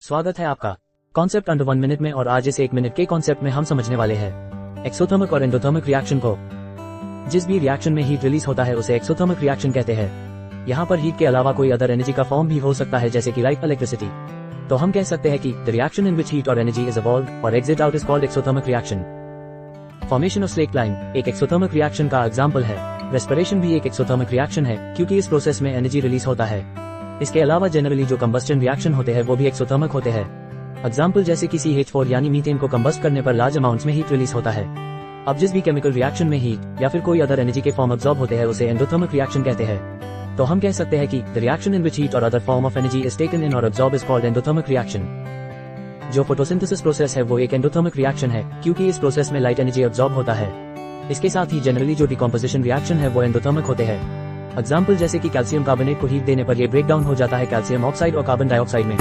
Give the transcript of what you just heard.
स्वागत है आपका कॉन्सेप्ट अंडर 1 मिनट में। और आज इस 1 मिनट के कॉन्सेप्ट में हम समझने वाले हैं एक्सोथर्मिक और एंडोथर्मिक रिएक्शन को। जिस भी रिएक्शन में हीट रिलीज होता है उसे एक्सोथर्मिक रिएक्शन कहते हैं। यहाँ पर हीट के अलावा कोई अदर एनर्जी का फॉर्म भी हो सकता है, जैसे कि लाइट, इलेक्ट्रिसिटी। तो हम कह सकते हैं कि the reaction in which heat और एनर्जी इज इवॉल्व्ड और exit out is called exothermic reaction. Formation of slaked lime एक एक्सोथर्मिक रिएक्शन का एग्जाम्पल है। रेस्पिरेशन भी एक एक्सोथर्मिक रिएक्शन है, क्योंकि इस प्रोसेस में एनर्जी रिलीज होता है। इसके अलावा जनरली जो कंबस्टन रिएक्शन होते हैं वो भी एक्सोथर्मिक होते हैं। एग्जाम्पल जैसे कि CH4 यानी मीथेन को कंबस्ट करने पर लार्ज अमाउंट्स में हीट रिलीज होता है। अब जिस भी केमिकल रिएक्शन में हीट या फिर कोई अदर एनर्जी के फॉर्म अब्सॉर्ब होते हैं उसे एंडोथर्मिक रिएक्शन कहते हैं। तो हम कह सकते हैं कि the reaction in which heat और other form of energy is taken in और absorb is called endothermic reaction. जो फोटोसिंथेसिस प्रोसेस है वो एक एंडोथर्मिक रिएक्शन है, क्योंकि इस प्रोसेस में लाइट एनर्जी अब्सॉर्ब होता है। इसके साथ ही जनरली जो डिकम्पोजिशन रिएक्शन है वो एंडोथर्मिक होते हैं। एग्जाम्पल जैसे कि कैल्शियम कार्बोनेट को हीट देने पर ये ब्रेक डाउन हो जाता है कैल्शियम ऑक्साइड और कार्बन डाइऑक्साइड में।